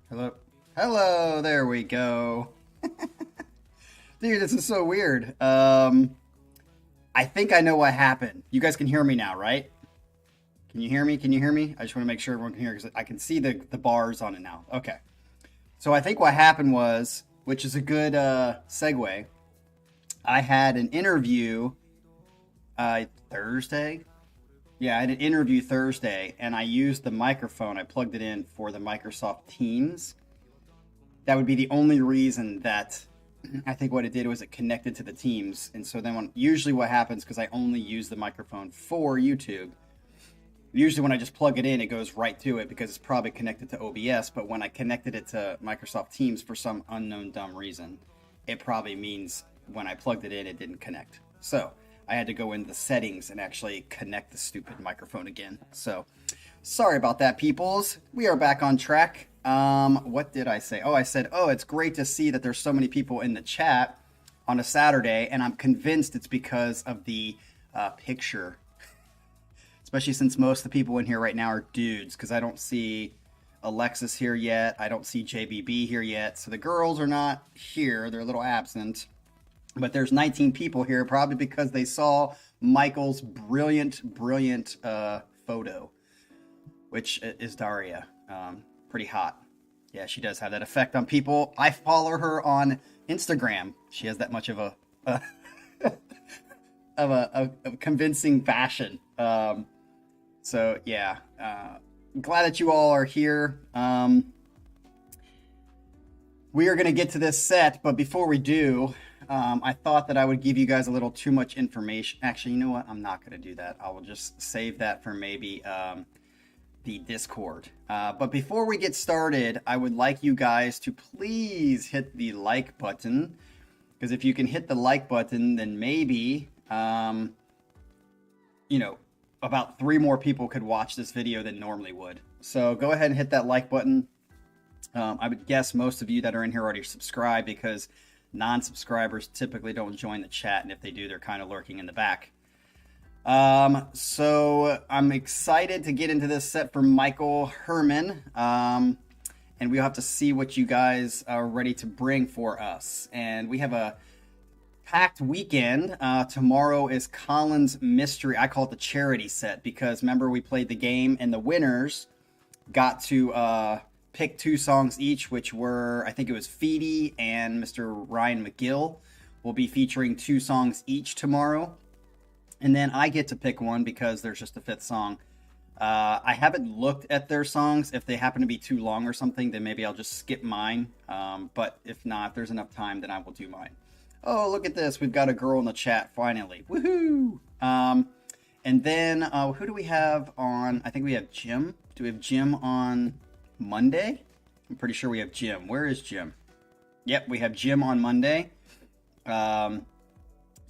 Hello. Hello, there we go. Dude, this is so weird. I think I know what happened. You guys can hear me now, right? Can you hear me? Can you hear me? I just want to make sure everyone can hear because I can see the bars on it now. Okay. So I think what happened was, which is a good segue, I had an interview Thursday. Yeah, I had an interview Thursday, and I used the microphone. I plugged it in for the Microsoft Teams. That would be the only reason that I think what it did was it connected to the Teams. And so then usually what happens, because I only use the microphone for YouTube, usually when I just plug it in, it goes right to it because it's probably connected to OBS. But when I connected it to Microsoft Teams for some unknown dumb reason, it probably means when I plugged it in, it didn't connect. So I had to go into the settings and actually connect the stupid microphone again. So sorry about that, peoples. We are back on track. What did I say? Oh, I said, it's great to see that there's so many people in the chat on a Saturday, and I'm convinced it's because of the picture. Especially since most of the people in here right now are dudes, because I don't see Alexis here yet. I don't see JBB here yet. So the girls are not here. They're a little absent. But there's 19 people here, probably because they saw Michael's brilliant photo, which is Daria. Pretty hot. Yeah, she does have that effect on people. I follow her on Instagram. She has that much of a of a convincing fashion. So yeah, glad that you all are here. We are going to get to this set, but before we do, I thought that I would give you guys a little too much information. Actually, you know what? I'm not going to do that. I will just save that for maybe the Discord. But before we get started, I would like you guys to please hit the like button, because if you can hit the like button, then maybe, about 3 more people could watch this video than normally would. So go ahead and hit that like button. I would guess most of you that are in here already subscribe, because non-subscribers typically don't join the chat, and if they do, they're kind of lurking in the back. So I'm excited to get into this set for Michael Herman, and we'll have to see what you guys are ready to bring for us. And we have a packed weekend. Tomorrow is Colin's Mystery. I call it the charity set, because remember we played the game and the winners got to pick 2 songs each, which were, I think it was Feedy and Mr. Ryan McGill will be featuring 2 songs each tomorrow. And then I get to pick one because there's just a 5th song. I haven't looked at their songs. If they happen to be too long or something, then maybe I'll just skip mine. But if not, if there's enough time, then I will do mine. Oh, look at this. We've got a girl in the chat, finally. Woohoo! And then, who do we have on? I think we have Jim. Do we have Jim on Monday? I'm pretty sure we have Jim. Where is Jim? Yep, we have Jim on Monday. So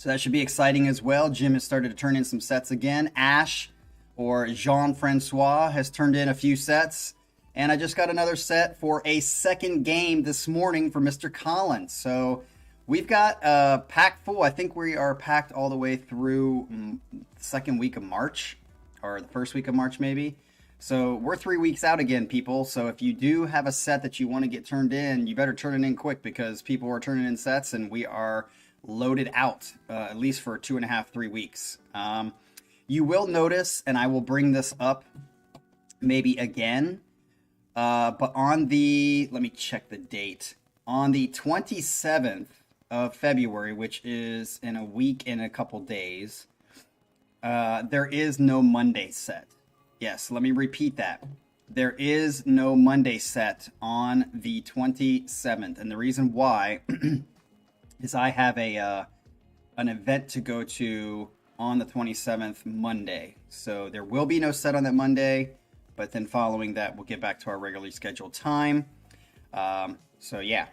that should be exciting as well. Jim has started to turn in some sets again. Ash, or Jean-Francois, has turned in a few sets. And I just got another set for a second game this morning for Mr. Collins. So we've got packed full. I think we are packed all the way through the second week of March, or the first week of March maybe. So we're 3 weeks out again, people. So if you do have a set that you want to get turned in, you better turn it in quick, because people are turning in sets and we are loaded out, at least for 2.5, 3 weeks. You will notice, and I will bring this up maybe again, but on let me check the date. On the 27th of February, which is in a week and a couple days, there is no Monday set. Yes, let me repeat that. There is no Monday set on the 27th. And the reason why is I have an event to go to on the 27th Monday. So there will be no set on that Monday, but then following that, we'll get back to our regularly scheduled time. So yeah.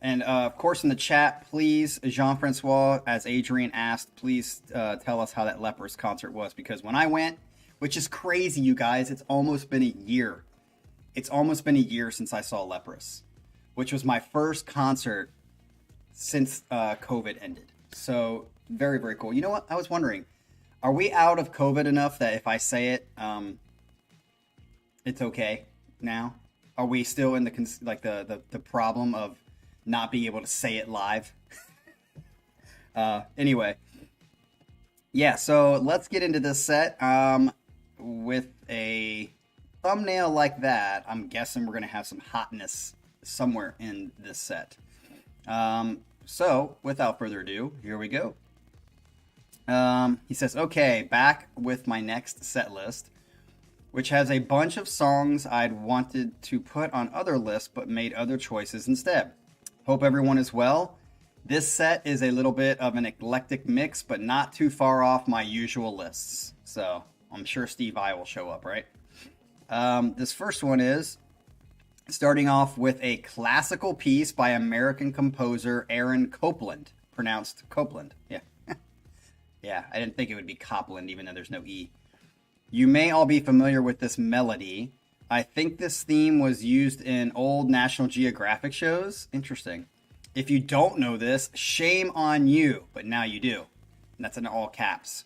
And of course, in the chat, please, Jean-Francois, as Adrian asked, please tell us how that Lepers concert was. Because when I went, which is crazy, you guys, it's almost been a year. It's almost been a year since I saw Leprous, which was my first concert since COVID ended. So very, very cool. You know what? I was wondering, are we out of COVID enough that if I say it, it's okay now? Are we still in the the problem of not being able to say it live? Anyway, yeah. So let's get into this set. With a thumbnail like that, I'm guessing we're gonna have some hotness somewhere in this set. So without further ado, here we go. He says, okay, back with my next set list, which has a bunch of songs I'd wanted to put on other lists but made other choices instead. Hope everyone is well. This set is a little bit of an eclectic mix, but not too far off my usual lists. So I'm sure Steve I will show up, right? This first one is starting off with a classical piece by American composer Aaron Copland, pronounced Copland. Yeah. Yeah, I didn't think it would be Copland, even though there's no E. You may all be familiar with this melody. I think this theme was used in old National Geographic shows. Interesting. If you don't know this, shame on you, but now you do. And that's in all caps.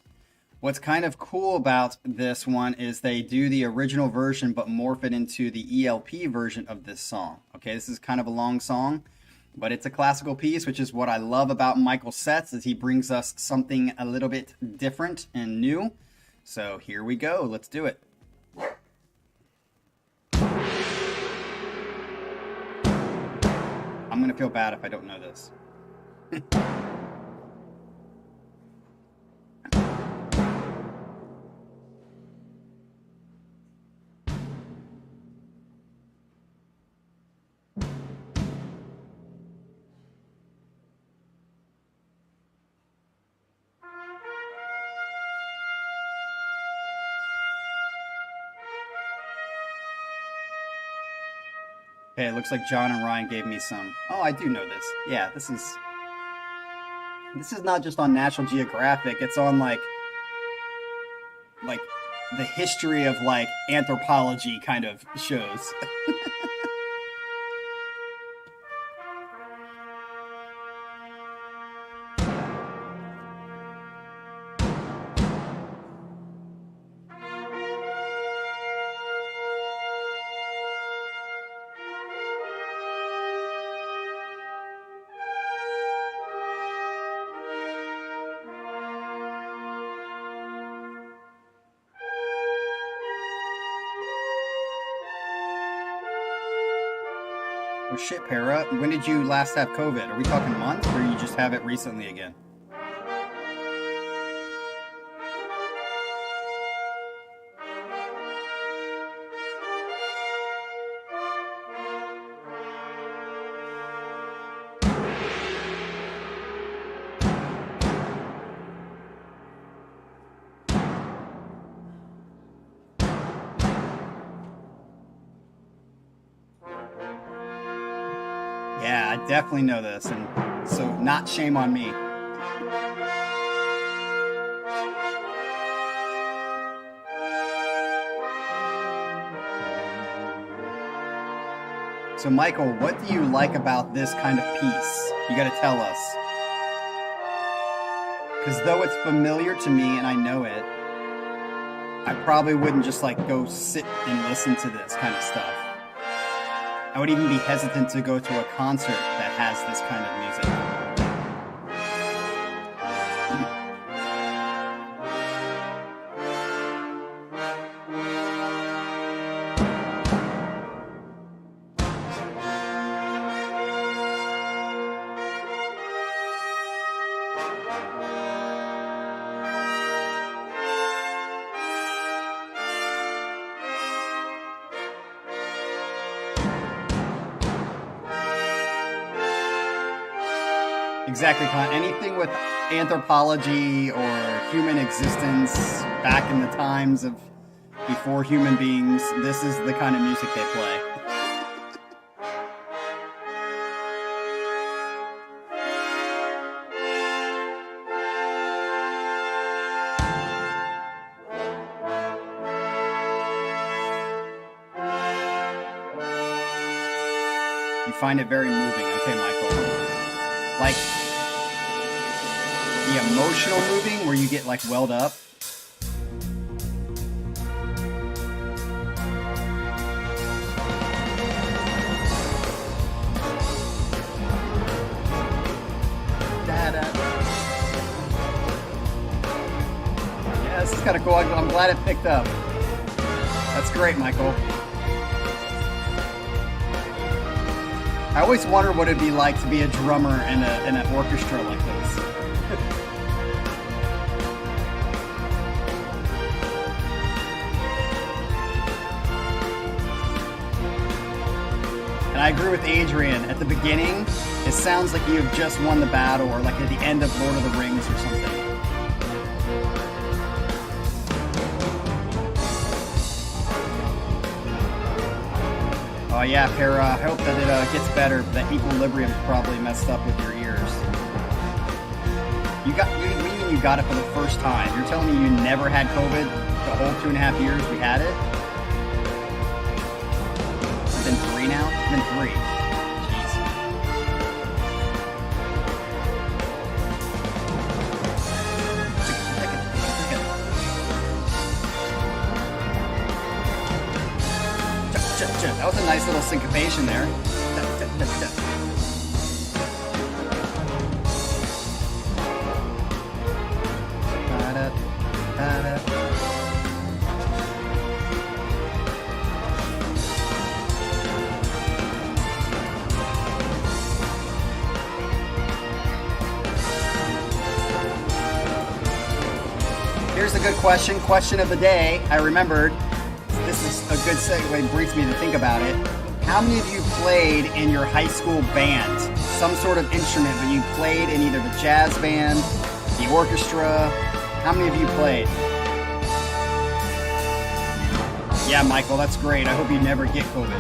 What's kind of cool about this one is they do the original version, but morph it into the ELP version of this song. Okay, this is kind of a long song, but it's a classical piece, which is what I love about Michael's sets, is he brings us something a little bit different and new. So here we go. Let's do it. I'm going to feel bad if I don't know this. Okay, it looks like John and Ryan gave me some. Oh, I do know this. Yeah, this is not just on National Geographic. It's on like the history of like anthropology kind of shows. Oh shit, Para. When did you last have COVID? Are we talking months, or you just have it recently again? Yeah, I definitely know this, and so not shame on me. So Michael, what do you like about this kind of piece? You gotta tell us. Because though it's familiar to me and I know it, I probably wouldn't just like go sit and listen to this kind of stuff. I would even be hesitant to go to a concert that has this kind of music. Exactly, Con. Anything with anthropology or human existence back in the times of before human beings, this is the kind of music they play. You find it very moving. Okay, Michael. Like the emotional moving where you get like welled up. kind of cool. I'm glad it picked up. That's great, Michael. I always wonder what it'd be like to be a drummer in an orchestra like this. And I agree with Adrian. At the beginning, it sounds like you have just won the battle, or like at the end of Lord of the Rings or something. Oh yeah, Para, I hope that it gets better. That equilibrium's probably messed up with your ears. What do you mean you got it for the first time? You're telling me you never had COVID the whole 2.5 years we had it? It's been 3 now? It's been 3. Jeez. That was a nice little syncopation there. Here's a good question. Question of the day. I remembered. This is a good segue. It brings me to think about it. How many of you played in your high school band? Some sort of instrument, but you played in either the jazz band, the orchestra. How many of you played? Yeah, Michael, that's great. I hope you never get COVID.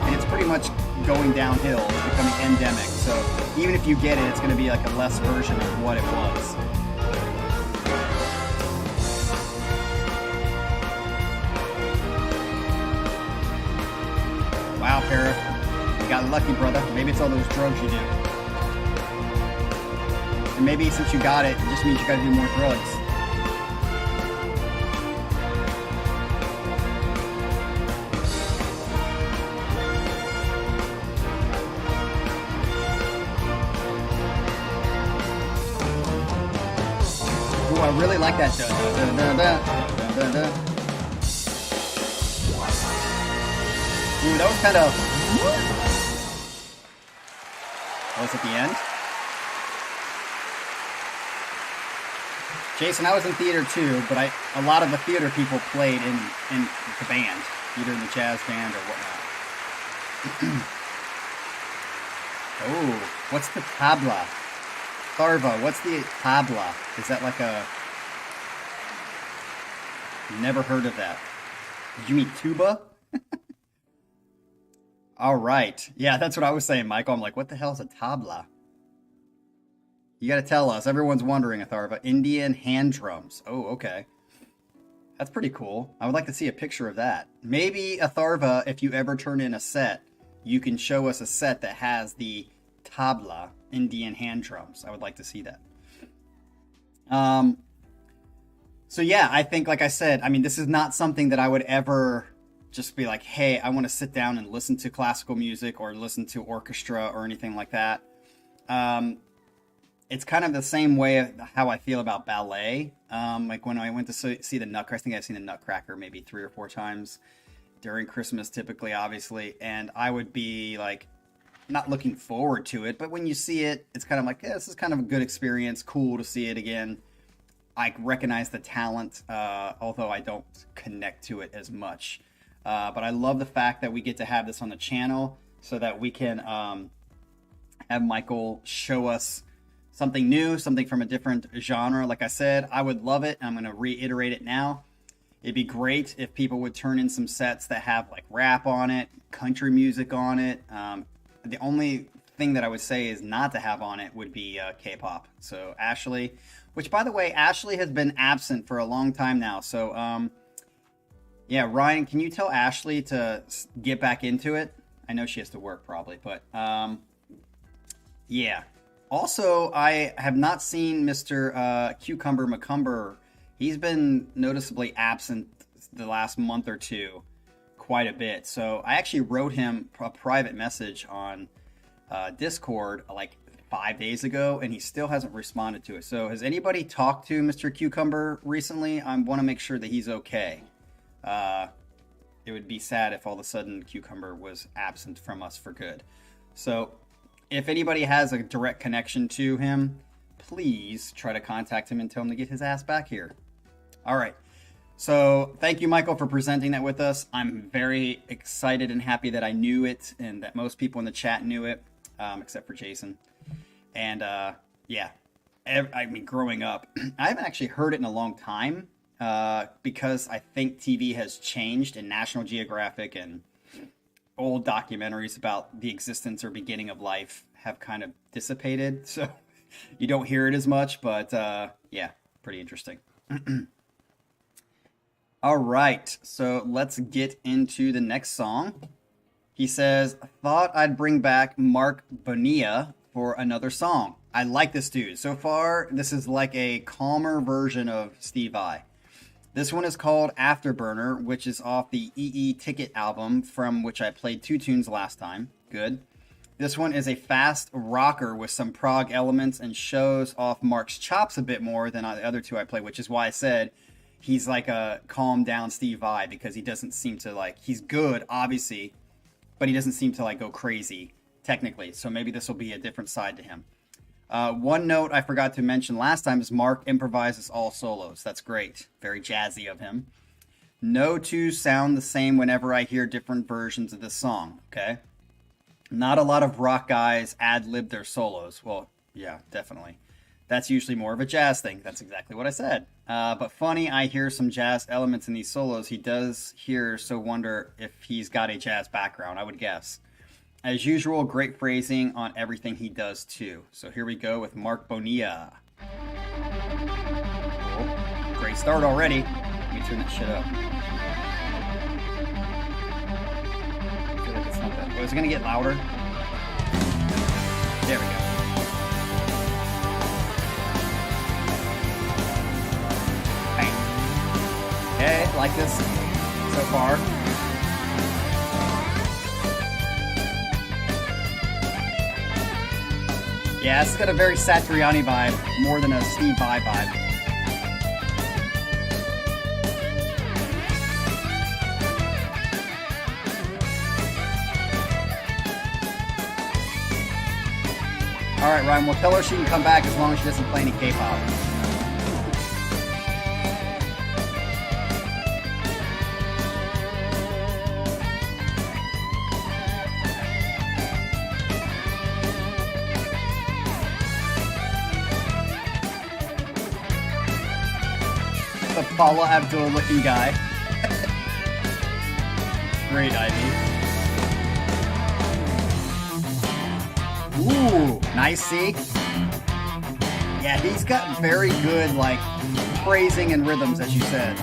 And it's pretty much going downhill. It's becoming endemic. So even if you get it, it's going to be like a less version of what it was. Wow, Para, you got lucky, brother. Maybe it's all those drugs you do. And maybe since you got it, it just means you gotta do more drugs. Ooh, I really like that. Ooh, that was kind of... That was at the end? Jason, I was in theater too, but a lot of the theater people played in the band, either in the jazz band or whatnot. Oh, what's the tabla? Tharva, what's the tabla? Is that like a... Never heard of that. Did you mean tuba? All right. Yeah, that's what I was saying, Michael. I'm like, what the hell is a tabla? You got to tell us. Everyone's wondering, Atharva. Indian hand drums. Oh, okay. That's pretty cool. I would like to see a picture of that. Maybe, Atharva, if you ever turn in a set, you can show us a set that has the tabla, Indian hand drums. I would like to see that. So yeah, I think, like I said, I mean, this is not something that I would ever... just be like, hey, I want to sit down and listen to classical music or listen to orchestra or anything like that. It's kind of the same way of how I feel about ballet. Like when I went to see the Nutcracker, I think I've seen the Nutcracker maybe 3 or 4 times during Christmas, typically, obviously. And I would be like, not looking forward to it, but when you see it, it's kind of like, yeah, this is kind of a good experience. Cool to see it again. I recognize the talent, although I don't connect to it as much. But I love the fact that we get to have this on the channel so that we can have Michael show us something new, something from a different genre. Like I said, I would love it. And I'm going to reiterate it now. It'd be great if people would turn in some sets that have like rap on it, country music on it. The only thing that I would say is not to have on it would be K-pop. So Ashley, which by the way, Ashley has been absent for a long time now. So yeah, Ryan, can you tell Ashley to get back into it? I know she has to work probably, but yeah. Also, I have not seen Mr. Cucumber McCumber. He's been noticeably absent the last month or two quite a bit. So I actually wrote him a private message on Discord like 5 days ago, and he still hasn't responded to it. So has anybody talked to Mr. Cucumber recently? I want to make sure that he's okay. It would be sad if all of a sudden Cucumber was absent from us for good. So if anybody has a direct connection to him, please try to contact him and tell him to get his ass back here. All right. So thank you, Michael, for presenting that with us. I'm very excited and happy that I knew it and that most people in the chat knew it, except for Jason. And yeah, I mean, growing up, I haven't actually heard it in a long time because I think TV has changed and National Geographic and old documentaries about the existence or beginning of life have kind of dissipated. So you don't hear it as much, but yeah, pretty interesting. All right, so let's get into the next song. He says, thought I'd bring back Marc Bonilla for another song. I like this dude. So far, this is like a calmer version of Steve Vai. This one is called Afterburner, which is off the EE Ticket album, from which I played 2 tunes last time. Good. This one is a fast rocker with some prog elements and shows off Marc's chops a bit more than the other 2 I played, which is why I said he's like a calm down Steve Vai, because he doesn't seem to like, he's good, obviously, but he doesn't seem to like go crazy technically. So maybe this will be a different side to him. One note I forgot to mention last time is Marc improvises all solos. That's great. Very jazzy of him. No 2 sound the same whenever I hear different versions of this song. Okay. Not a lot of rock guys ad-lib their solos. Well, yeah, definitely. That's usually more of a jazz thing. That's exactly what I said. But funny, I hear some jazz elements in these solos. He does here, so wonder if he's got a jazz background, I would guess. As usual, great phrasing on everything he does too. So here we go with Marc Bonilla. Cool. Great start already. Let me turn that shit up. I feel like it's not that. Oh, is it gonna get louder? There we go. Okay, like this so far. Yeah, it's got a very Satriani vibe, more than a Steve Vai vibe. All right, Ryan, well, tell her she can come back as long as she doesn't play any K-pop. The Paula Abdul looking guy. Great Ivy. Ooh, nice, see? Yeah, he's got very good, like, phrasing and rhythms, as you said.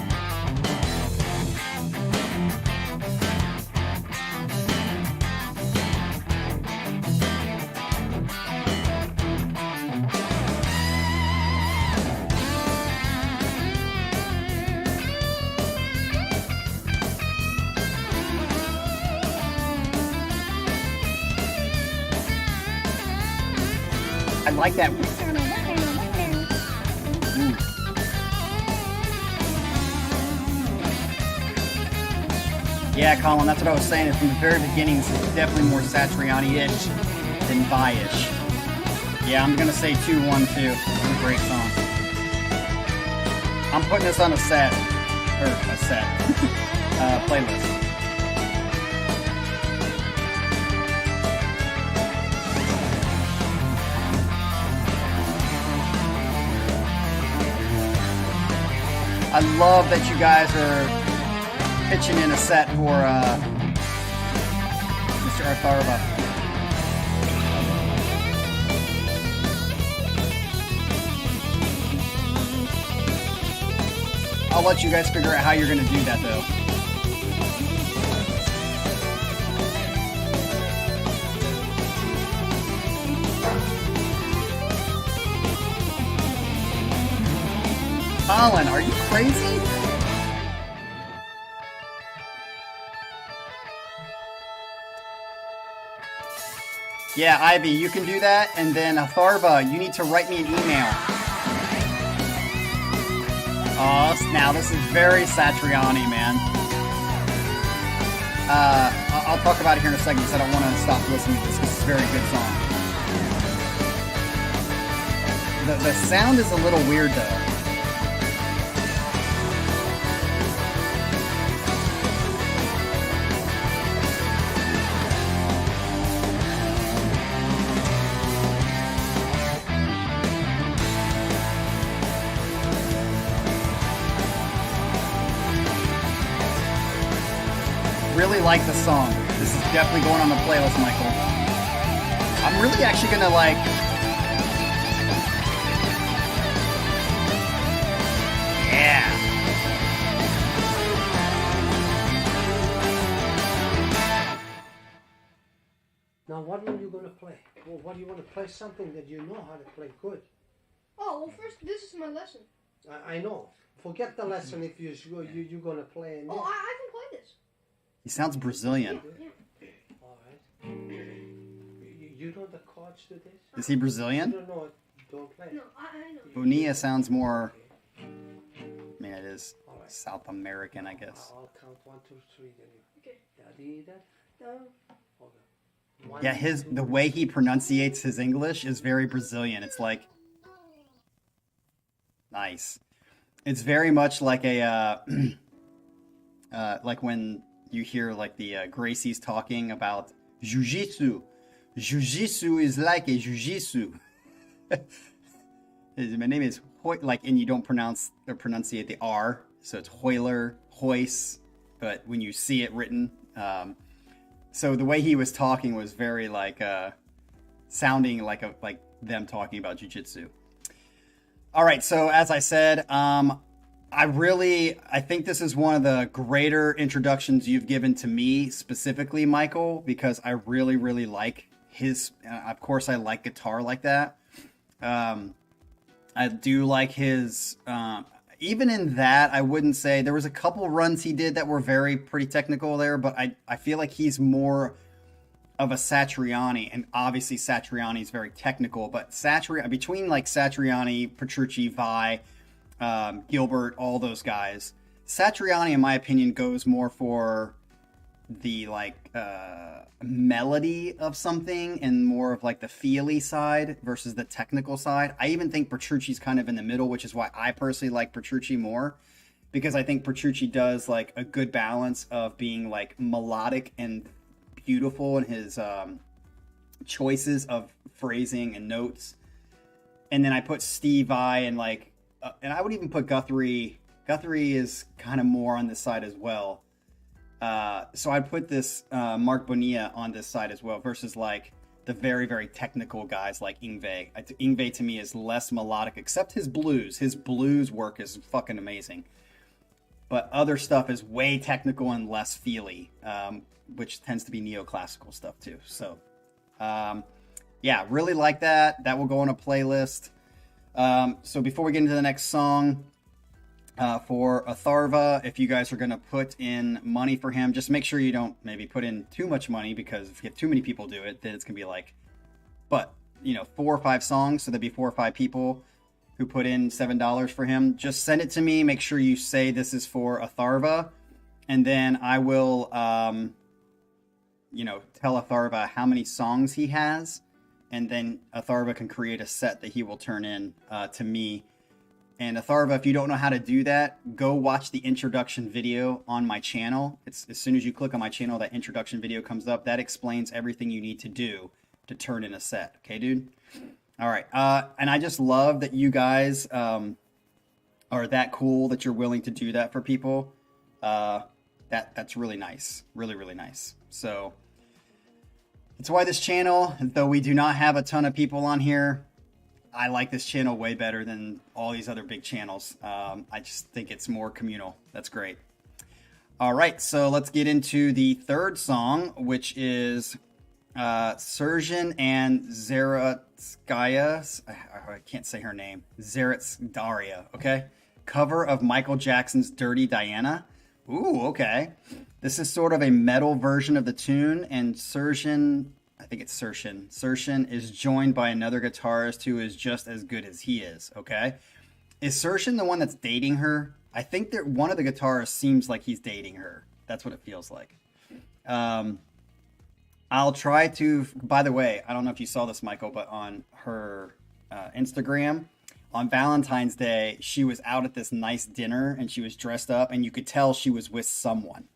I like that. Ooh. Yeah, Colin, that's what I was saying. From the very beginning, this is definitely more Satriani-ish than Vai-ish. Yeah, I'm gonna say 2-1-2. It's a great song. I'm putting this on a set, playlist. I love that you guys are pitching in a set for Mr. Artharva. I'll let you guys figure out how you're going to do that, though. Colin, are you crazy? Yeah, Ivy, you can do that. And then Atharva, you need to write me an email. Oh, now this is very Satriani, man. I'll talk about it here in a second because I don't want to stop listening to this. This is a very good song. The sound is a little weird, though. Really like the song. This is definitely going on the playlist, Michael. I'm really actually gonna like. Yeah. Now, what are you gonna play? Well, what do you want to play? Something that you know how to play good. Oh, well, first, this is my lesson. I know. Forget the lesson if you're gonna play. Oh, I can play this. He sounds Brazilian. Yeah. All right. You know the chords to this? Is he Brazilian? You don't know it. Don't play. No, I know. Bonilla sounds more. I mean, it is All right. South American, I guess. I'll count 1, 2, 3. Then you. Okay. Okay. One, Yeah, the way he pronunciates his English is very Brazilian. It's like nice. It's very much like a like when you hear like the Gracies talking about jiu-jitsu. Jiu-jitsu is like a jiu-jitsu. My name is like, and you don't pronunciate the R, so it's Hoyler, Hoyce, but when you see it written, so the way he was talking was very like sounding like them talking about jiu-jitsu. All right, so as I said, I think this is one of the greater introductions you've given to me specifically, Michael, because I really, really like his, of course I like guitar like that. I do like his, even in that, I wouldn't say, there was a couple runs he did that were pretty technical there, but I feel like he's more of a Satriani, and obviously Satriani is very technical, but between like Satriani, Petrucci, Vai, Gilbert, all those guys, Satriani, in my opinion, goes more for the like melody of something and more of like the feely side versus the technical side. I even think Petrucci's kind of in the middle, which is why I personally like Petrucci more, because I think Petrucci does like a good balance of being like melodic and beautiful in his choices of phrasing and notes. And then I put Steve Vai and like and I would even put Guthrie. Guthrie is kind of more on this side as well. So I'd put this Marc Bonilla on this side as well versus like the very, very technical guys like Yngwie. Yngwie to me is less melodic, except his blues. His blues work is fucking amazing. But other stuff is way technical and less feely, which tends to be neoclassical stuff too. So yeah, really like that. That will go on a playlist. So before we get into the next song, for Atharva, if you guys are going to put in money for him, just make sure you don't maybe put in too much money, because if you have too many people do it, then it's going to be like, but, 4 or 5 songs, so there'd be 4 or 5 people who put in $7 for him. Just send it to me. Make sure you say this is for Atharva, and then I will, tell Atharva how many songs he has, and then Atharva can create a set that he will turn in to me. And Atharva, if you don't know how to do that, go watch the introduction video on my channel. It's as soon as you click on my channel, that introduction video comes up. That explains everything you need to do to turn in a set. Okay, dude? All right. And I just love that you guys are that cool that you're willing to do that for people. That's really nice. Really, really nice. So that's why this channel, though we do not have a ton of people on here, I like this channel way better than all these other big channels. I just think it's more communal. That's great. All right, so let's get into the third song, which is Sershen and Zaritskaya. I can't say her name. Daria, okay? Cover of Michael Jackson's Dirty Diana. Ooh, okay. This is sort of a metal version of the tune, and Sershen, think it's Sershen. Sershen is joined by another guitarist who is just as good as he is, okay? Is Sershen the one that's dating her? I think that one of the guitarists seems like he's dating her. That's what it feels like. I'll try to, by the way, I don't know if you saw this, Michael, but on her Instagram, on Valentine's Day, she was out at this nice dinner and she was dressed up and you could tell she was with someone.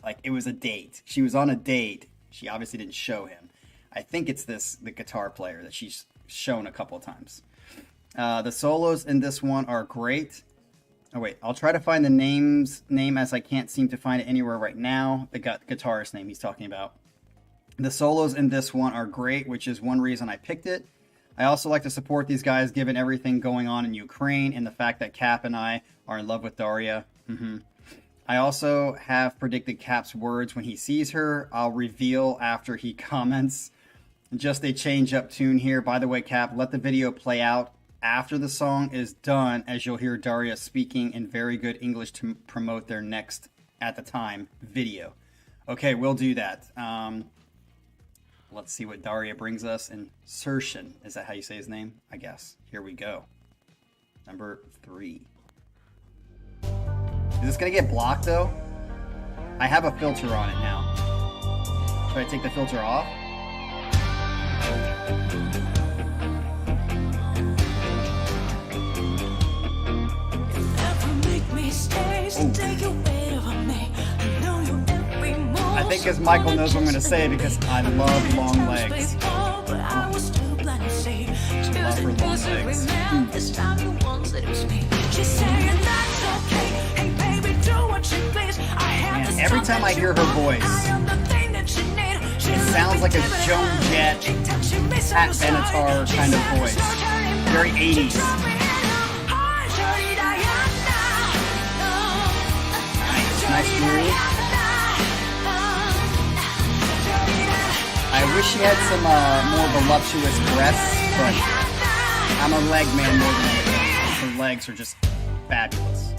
Like it was a date. She was on a date. She obviously didn't show him. I think it's the guitar player that she's shown a couple of times. The solos in this one are great. Oh wait, I'll try to find the name as I can't seem to find it anywhere right now. The guitarist name he's talking about. The solos in this one are great, which is one reason I picked it. I also like to support these guys given everything going on in Ukraine and the fact that Cap and I are in love with Daria. I also have predicted Cap's words when he sees her. I'll reveal after he comments. Just a change up tune here. By the way, Cap, let the video play out after the song is done, as you'll hear Daria speaking in very good English to promote their next, at the time, video. Okay, we'll do that. Let's see what Daria brings us. And Sershen, is that how you say his name? I guess. Here we go. Number 3. Is this going to get blocked, though? I have a filter on it now. Should I take the filter off? I think as Michael knows what I'm going to say because I love long legs. Love for long legs. Man, every time I hear her voice, it sounds like a Joan Jett, Pat Benatar kind of voice. Very 80s. Nice groove. I wish she had some more voluptuous breasts, but I'm a leg man more than anything. Her legs are just fabulous.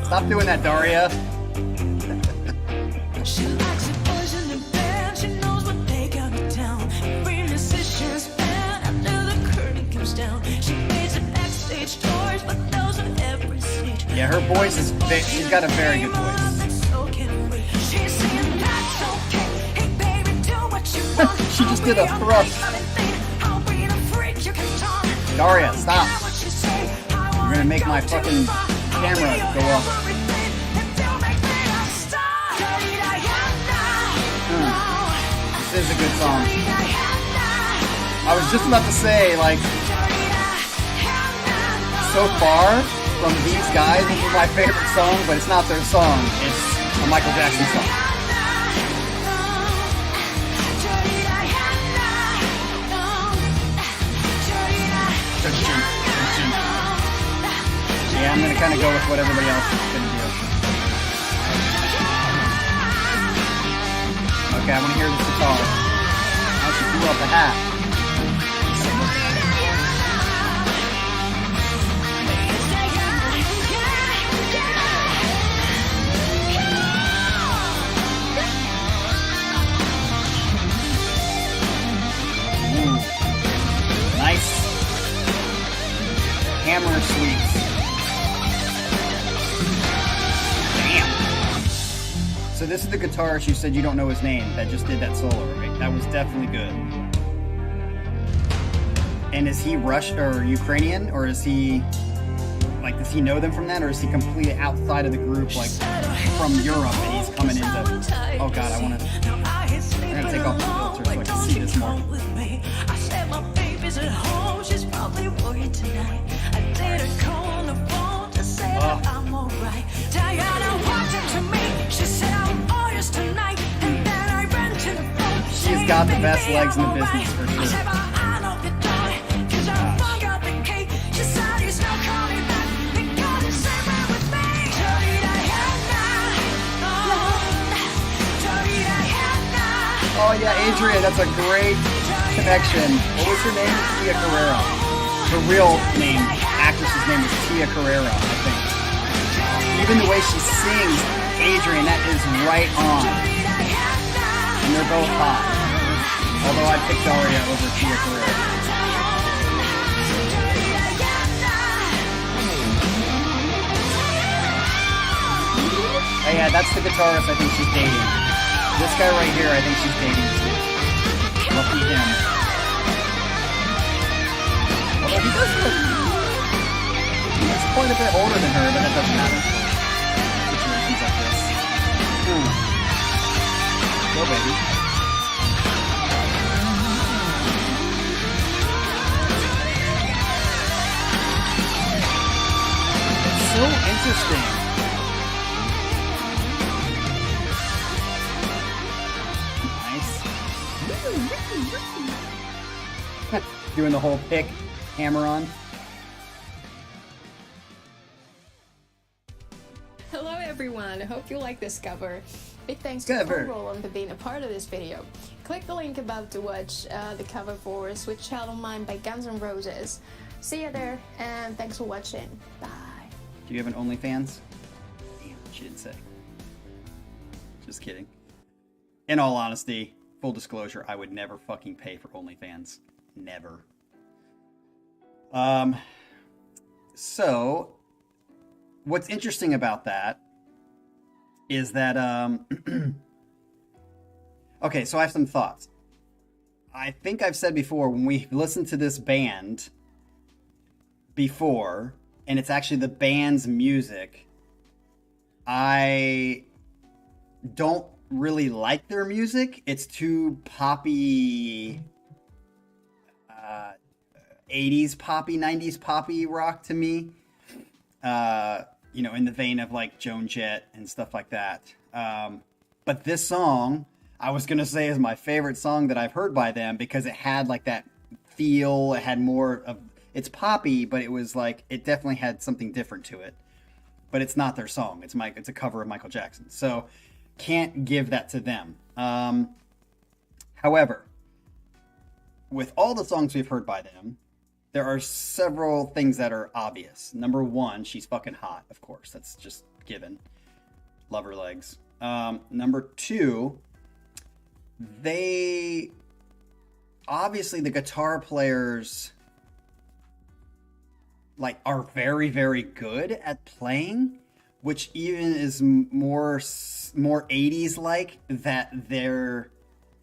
Stop doing that, Daria. She likes it poison in bed. She knows what they got me down. Every musician's band after the curtain comes down. She plays at backstage doors, but knows at every seat. Yeah, her voice is big. She's got a very good voice. She just did a thrust. Daria, stop. You're gonna make my fucking camera go off. This is a good song. I was just about to say, like, so far from these guys, this is my favorite song, but it's not their song. It's a Michael Jackson song. Yeah, I'm gonna kind of go with what everybody else is gonna do. Okay, I want to hear this guitar. Now she threw up the hat. Ooh. Nice hammer sweeps. So this is the guitarist you said you don't know his name that just did that solo, right? That was definitely good. And is he Russian or Ukrainian, or is he, like, does he know them from that, or is he completely outside of the group, like, from Europe, and he's coming into, oh god, I'm gonna take off the filter so I can see this more. She's got the best legs in the business for sure. Oh yeah, Adria, that's a great connection. What was her name? Tia Carrera. Her real name, actress's name is Tia Carrera, I think. Even the way she sings, Adrian, that is right on. And they're both hot. Although I picked Daria over Tia Carrera. Hey, yeah, that's the guitarist I think she's dating. This guy right here, I think she's dating too. Lucky him. Although he does look... He's quite a bit older than her, but that doesn't matter. Situations like this. Go, baby. It's so interesting. Nice. Doing the whole pick hammer on. Hello everyone, I hope you like this cover. Big thanks to Cover. Roland for being a part of this video. Click the link above to watch the cover for Sweet Child of Mine by Guns N' Roses. See you there, and thanks for watching. Bye. Do you have an OnlyFans? Damn, she didn't say. Just kidding. In all honesty, full disclosure, I would never fucking pay for OnlyFans. Never. So, what's interesting about that is that, okay, so I have some thoughts. I think I've said before, when we listened to this band before, and it's actually the band's music, I don't really like their music. It's too poppy, 80s poppy, 90s poppy rock to me. You know, in the vein of like Joan Jett and stuff like that. But this song, I was going to say is my favorite song that I've heard by them because it had like that feel. It had more of, it's poppy, but it was like, it definitely had something different to it. But it's not their song. It's a cover of Michael Jackson. So can't give that to them. However, with all the songs we've heard by them, there are several things that are obvious. Number one, she's fucking hot, of course. That's just given. Love her legs. Number two, they... Obviously, the guitar players like are very, very good at playing, which even is more 80s like, that their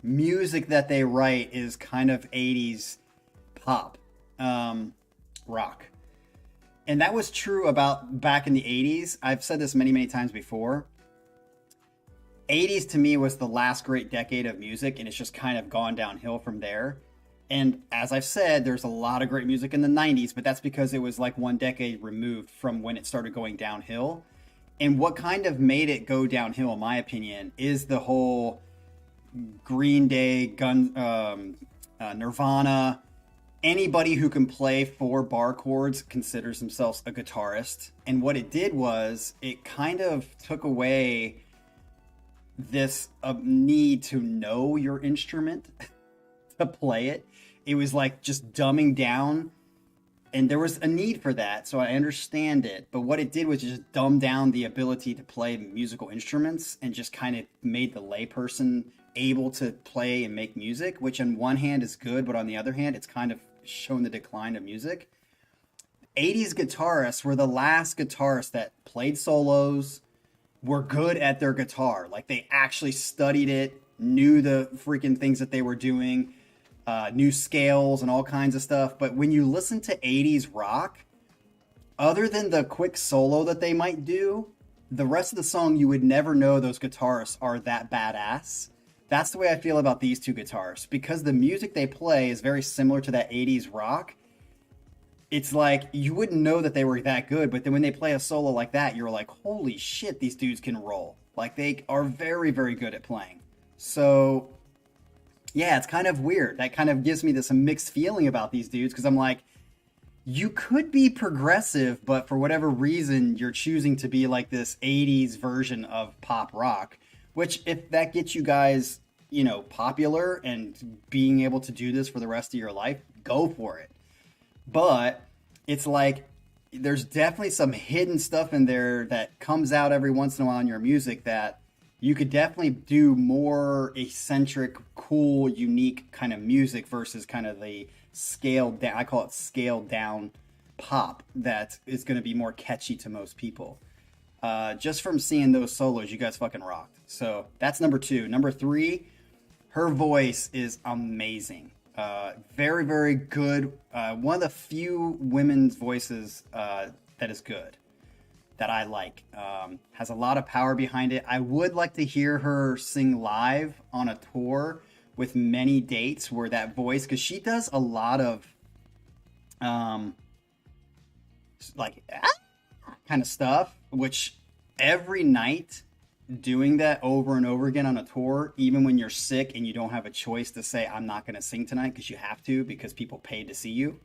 music that they write is kind of 80s pop. Rock. And that was true about back in the 80s. I've said this many, many times before. 80s to me was the last great decade of music, and it's just kind of gone downhill from there. And as I've said, there's a lot of great music in the 90s, but that's because it was like one decade removed from when it started going downhill. And what kind of made it go downhill, in my opinion, is the whole Green Day, Nirvana. Anybody who can play 4 bar chords considers themselves a guitarist. And what it did was it kind of took away this need to know your instrument to play it. It was like just dumbing down. And there was a need for that, so I understand it. But what it did was just dumb down the ability to play musical instruments and just kind of made the layperson able to play and make music, which on one hand is good, but on the other hand, it's kind of shown the decline of music. 80s guitarists were the last guitarists that played solos, were good at their guitar. Like they actually studied it, knew the freaking things that they were doing, knew scales and all kinds of stuff. But when you listen to 80s rock, other than the quick solo that they might do, the rest of the song, you would never know those guitarists are that badass. That's the way I feel about these two guitarists, because the music they play is very similar to that 80s rock. It's like, you wouldn't know that they were that good, but then when they play a solo like that, you're like, holy shit, these dudes can roll. Like, they are very, very good at playing. So, yeah, it's kind of weird. That kind of gives me this mixed feeling about these dudes, because I'm like, you could be progressive, but for whatever reason, you're choosing to be like this 80s version of pop rock. Which, if that gets you guys, you know, popular and being able to do this for the rest of your life, go for it. But it's like, there's definitely some hidden stuff in there that comes out every once in a while in your music that you could definitely do more eccentric, cool, unique kind of music versus kind of the scaled down, I call it scaled down pop that is going to be more catchy to most people. Just from seeing those solos, you guys fucking rocked. So that's number 2. Number 3, her voice is amazing. Very, very good. One of the few women's voices that is good, that I like. Has a lot of power behind it. I would like to hear her sing live on a tour with many dates where that voice, because she does a lot of kind of stuff, which every night doing that over and over again on a tour, even when you're sick and you don't have a choice to say, I'm not going to sing tonight because you have to, because people paid to see you,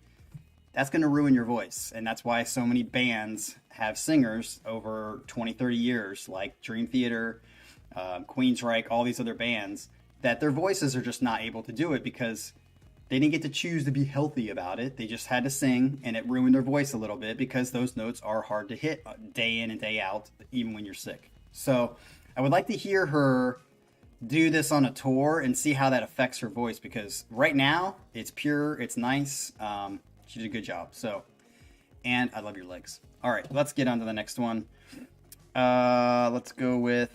that's going to ruin your voice. And that's why so many bands have singers over 20, 30 years, like Dream Theater, Queensryche, all these other bands, that their voices are just not able to do it because they didn't get to choose to be healthy about it. They just had to sing, and it ruined their voice a little bit because those notes are hard to hit day in and day out, even when you're sick. So I would like to hear her do this on a tour and see how that affects her voice, because right now it's pure, it's nice. She did a good job. So, and I love your legs. All right, let's get on to the next one. Let's go with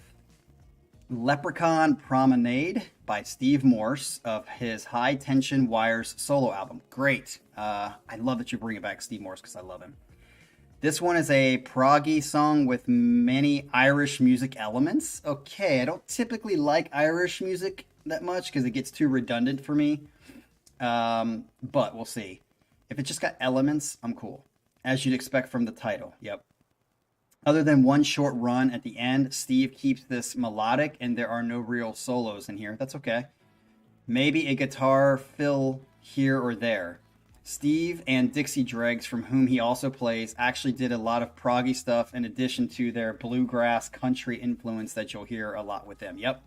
Leprechaun Promenade by Steve Morse of his High Tension Wires solo album. Great. I love that you bring it back, Steve Morse, because I love him. This one is a proggy song with many Irish music elements. Okay, I don't typically like Irish music that much because it gets too redundant for me. But we'll see. If it just got elements, I'm cool. As you'd expect from the title. Yep. Other than one short run at the end, Steve keeps this melodic and there are no real solos in here. That's okay. Maybe a guitar fill here or there. Steve and Dixie Dregs, from whom he also plays, actually did a lot of proggy stuff in addition to their bluegrass country influence that you'll hear a lot with them. Yep.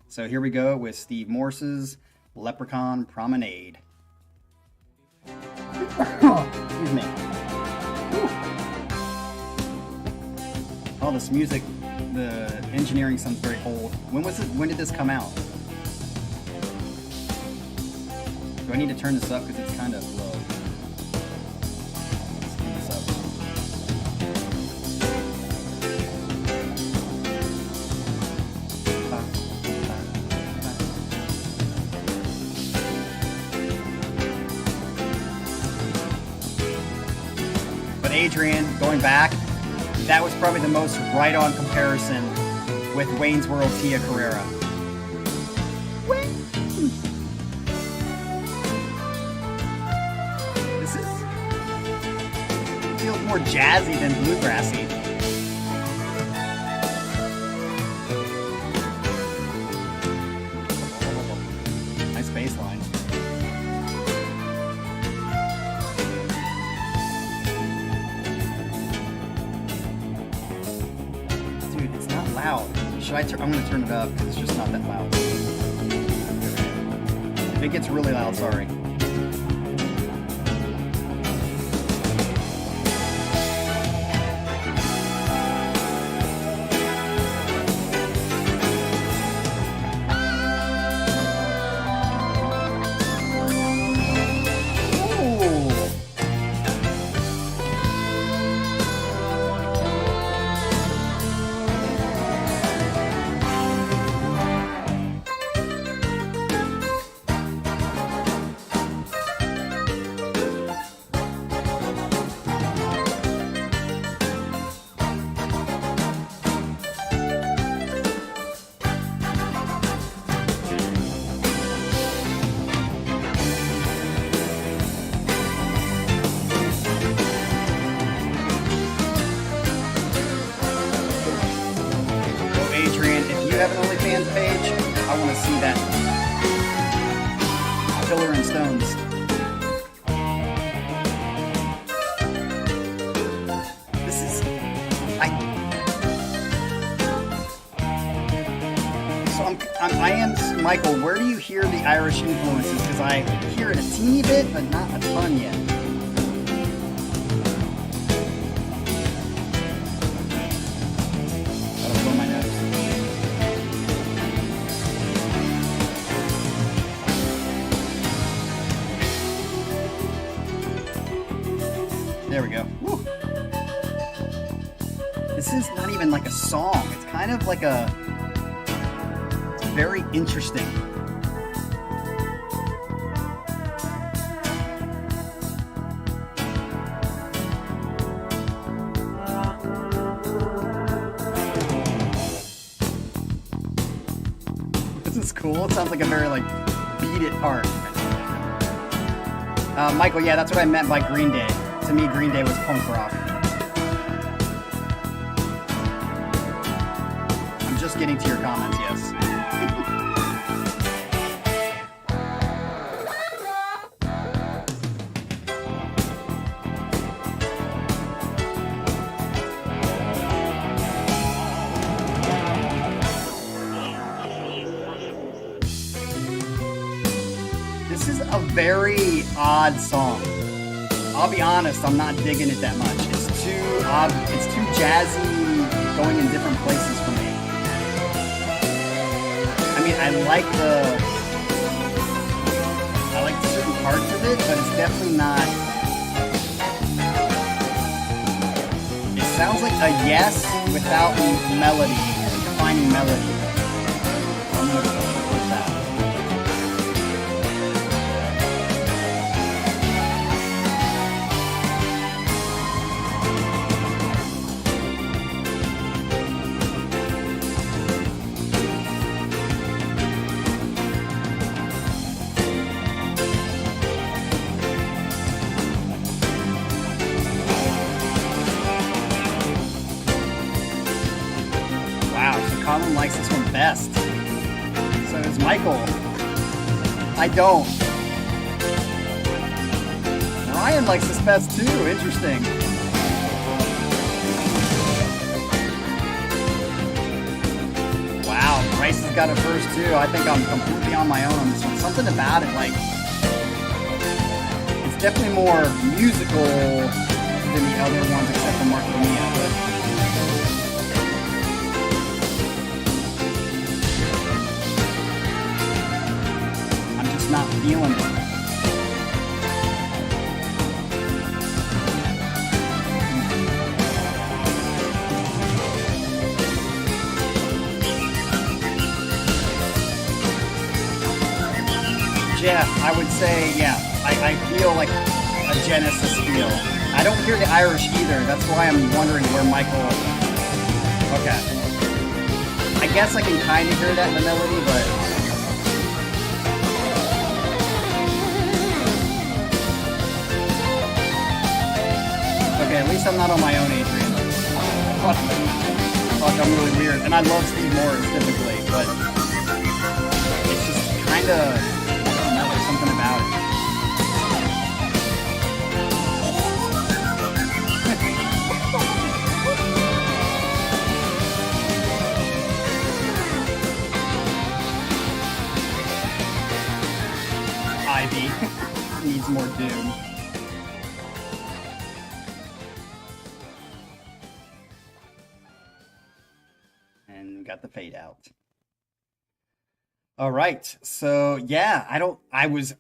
So here we go with Steve Morse's Leprechaun Promenade. Excuse me. Oh, this music, the engineering sounds very old. When did this come out? Do I need to turn this up because it's kind of low? Let's turn this up. But Adrian, going back, that was probably the most right-on comparison with Wayne's World Tia Carrera. Feels more jazzy than bluegrassy. Nice bass line. Dude, it's not loud. Should I turn? I'm gonna turn it up because it's just not that loud. If it gets really loud, sorry. Have an OnlyFans page? I want to see that. Pillar and Stones. This is... I am Michael, where do you hear the Irish influences? Because I hear it a teeny bit, but not a ton yet. There we go. Woo. This is not even like a song. It's kind of like a... It's very interesting. This is cool. It sounds like a very, like, beat it part. Michael, yeah, that's what I meant by Green Day. To me, Green Day was punk rock. I'm just getting to your comments, yes. This is a very odd song. I'll be honest, I'm not digging it that much. It's too odd. It's too jazzy, going in different places for me. I mean, I like certain parts of it, but it's definitely not. It sounds like a yes without melody, defining melody. I'm gonna go with that. Copland likes this one best. So does Michael. I don't. Ryan likes this best too. Interesting. Wow, Bryce has got it first too. I think I'm completely on my own on this one. Something about it, like, it's definitely more musical than the other ones except for Marc Bonilla, but not feeling it. Jeff, I would say, yeah, I feel like a Genesis feel. I don't hear the Irish either. That's why I'm wondering where Michael... Okay. I guess I can kind of hear that in the melody, but... Okay, at least I'm not on my own, Adrian. Fuck, I'm really weird. And I love Steve Morse, typically, but it's just kind of, I don't know, there's something about it. Ivy needs more doom. Got the fade out. All right. So yeah,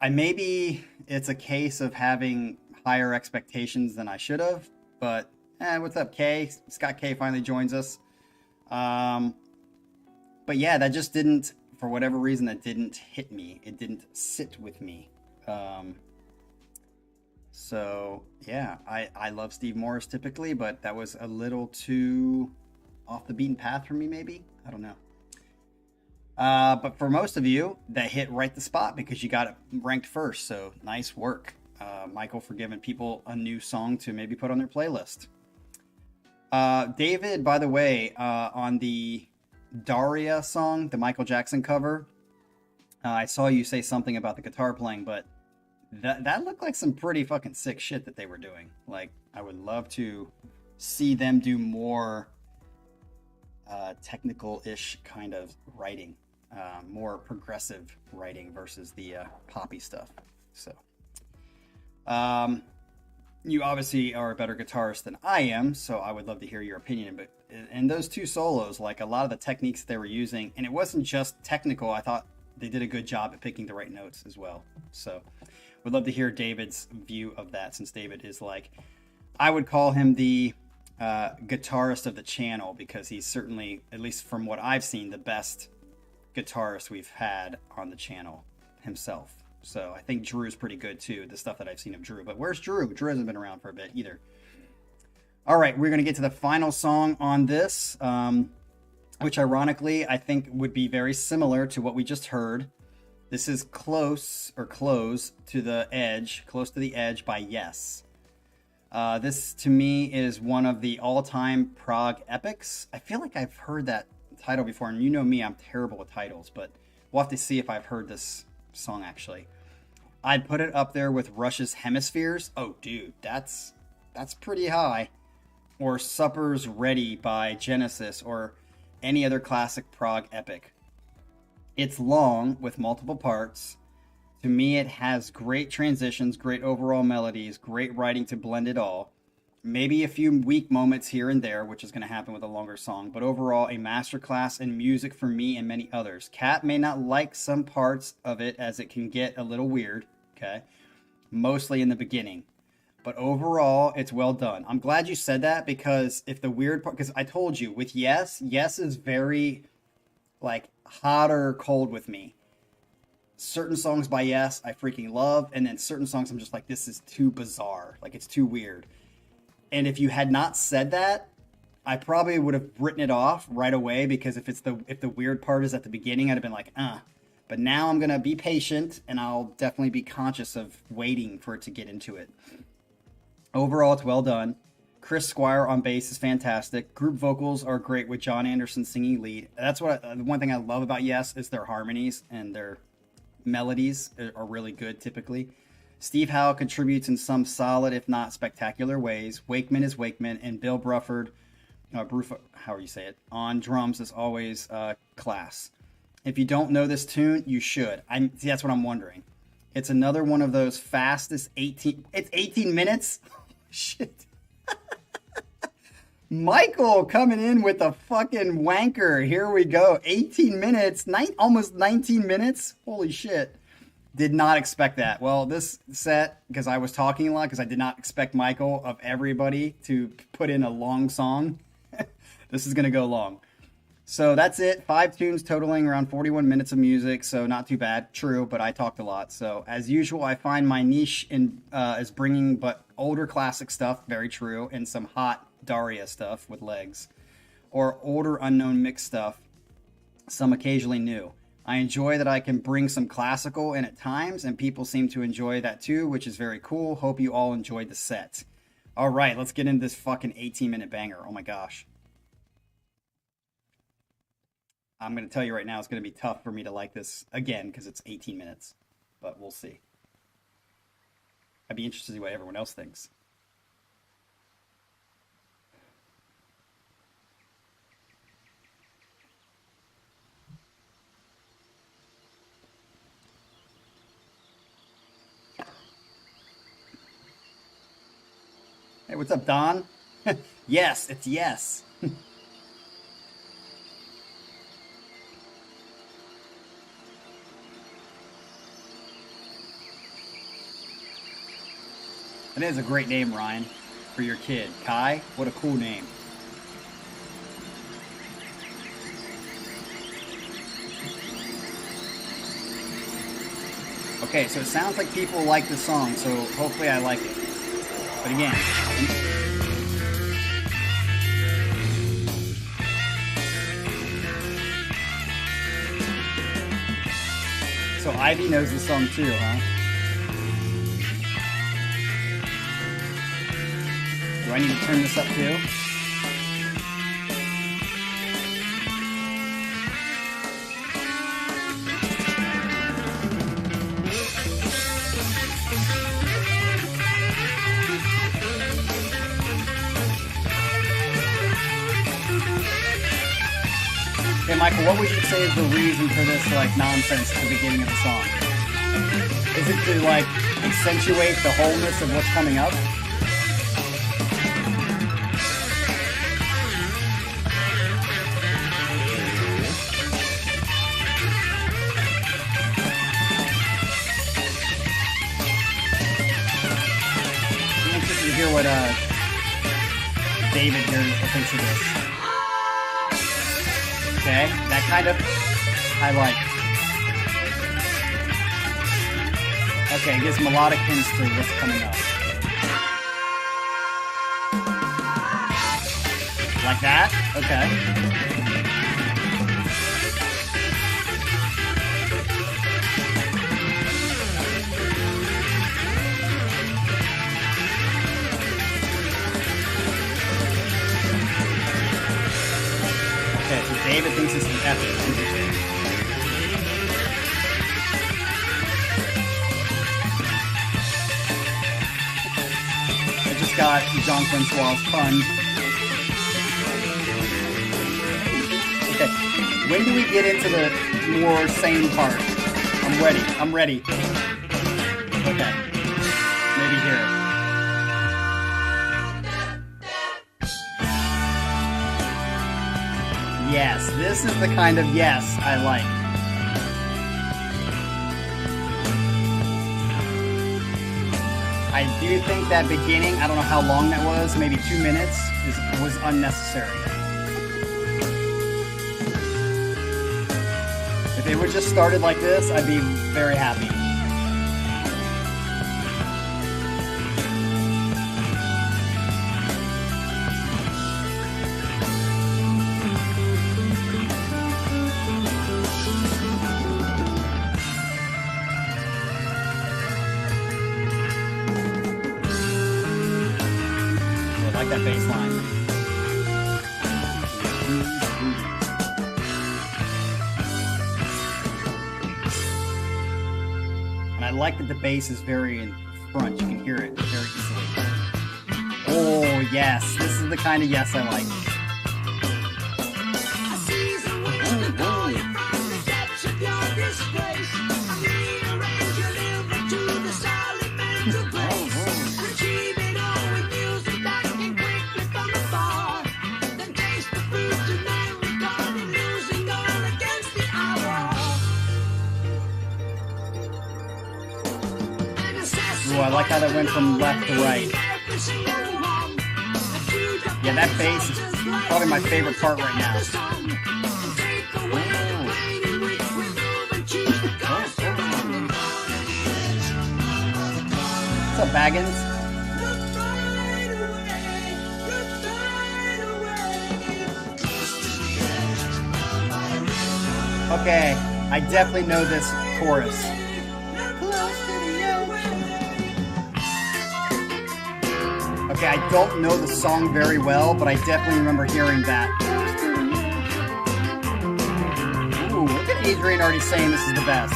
maybe it's a case of having higher expectations than I should have, but what's up, Kay? Scott K finally joins us. But yeah, that just didn't, for whatever reason, that didn't hit me. It didn't sit with me. So yeah, I love Steve Morse typically, but that was a little too off the beaten path for me, maybe. I don't know. But for most of you, that hit right the spot because you got it ranked first. So nice work, Michael, for giving people a new song to maybe put on their playlist. David, by the way, on the Daria song, the Michael Jackson cover, I saw you say something about the guitar playing, but that looked like some pretty fucking sick shit that they were doing. Like, I would love to see them do more technical-ish kind of writing, more progressive writing versus the poppy stuff. So, you obviously are a better guitarist than I am, so I would love to hear your opinion. But in those two solos, like a lot of the techniques they were using, and it wasn't just technical, I thought they did a good job at picking the right notes as well. So, would love to hear David's view of that, since David is like, I would call him the guitarist of the channel because he's certainly, at least from what I've seen, the best guitarist we've had on the channel himself. So I think Drew's pretty good too, the stuff that I've seen of Drew. But where's Drew? Drew hasn't been around for a bit either. All right, we're going to get to the final song on this, which ironically I think would be very similar to what we just heard. This is Close to the Edge by Yes. This to me is one of the all-time prog epics. I feel like I've heard that title before, and you know me, I'm terrible with titles, but we'll have to see if I've heard this song actually. I'd put it up there with Rush's Hemispheres. Oh dude, that's pretty high. Or Supper's Ready by Genesis, or any other classic prog epic. It's long with multiple parts. To me, it has great transitions, great overall melodies, great writing to blend it all. Maybe a few weak moments here and there, which is going to happen with a longer song, but overall a masterclass in music for me and many others. Kat may not like some parts of it as it can get a little weird, okay? Mostly in the beginning. But overall, it's well done. I'm glad you said that because if the weird part, because I told you with Yes is very like hot or cold with me. Certain songs by Yes I freaking love, and then certain songs I'm just like, this is too bizarre, like it's too weird. And if you had not said that, I probably would have written it off right away, because if the weird part is at the beginning, I'd have been like, But now I'm gonna be patient, and I'll definitely be conscious of waiting for it to get into it. Overall, it's well done. Chris Squire on bass is fantastic. Group vocals are great with John Anderson singing lead. That's what the one thing I love about Yes is their harmonies, and their melodies are really good typically. Steve Howe contributes in some solid, if not spectacular ways. Wakeman is Wakeman, and Bill Bruford, however you say it, on drums is always class. If you don't know this tune, you should. That's what I'm wondering. It's another one of those fastest 18... It's 18 minutes? Shit. Michael coming in with a fucking wanker. Here we go. 18 minutes. Almost 19 minutes? Holy shit. Did not expect that. Well, this set, because I was talking a lot, because I did not expect Michael, of everybody, to put in a long song. This is going to go long. So that's it. 5 tunes totaling around 41 minutes of music, so not too bad. True, but I talked a lot. So as usual, I find my niche is bringing but older classic stuff, very true, and some hot Daria stuff with legs. Or older unknown mixed stuff, some occasionally new. I enjoy that I can bring some classical in at times, and people seem to enjoy that too, which is very cool. Hope you all enjoyed the set. All right, let's get into this fucking 18-minute banger. Oh my gosh. I'm going to tell you right now, it's going to be tough for me to like this again because it's 18 minutes, but we'll see. I'd be interested to see what everyone else thinks. Hey, what's up, Don? Yes, it's Yes. That is a great name, Ryan, for your kid. Kai, what a cool name. Okay, so it sounds like people like the song, so hopefully I like it. But again... So Ivy knows the song too, huh? Do I need to turn this up too? Okay, Michael, what would you say is the reason for this, like, nonsense at the beginning of the song? Is it to, like, accentuate the wholeness of what's coming up? I'm interested to hear what David here thinks of this. Okay, that kind of I like. Okay, it gives melodic hints to what's coming up. Like that? Okay. Okay, so David thinks this is epic. I just got Jean-Francois' pun. Okay, when do we get into the more sane part? I'm ready. I'm ready. Okay, maybe here. Yes, this is the kind of yes I like. I do think that beginning, I don't know how long that was, maybe 2 minutes, was unnecessary. If it would just started like this, I'd be very happy. I like that bass line. And I like that the bass is very in front. You can hear it very easily. Oh, yes. This is the kind of yes I like. Ooh, I like how that went from left to right. Yeah, that bass is probably my favorite part right now. What's up, Baggins? Okay, I definitely know this chorus. Okay, I don't know the song very well, but I definitely remember hearing that. Ooh, look at Adrian already saying this is the best.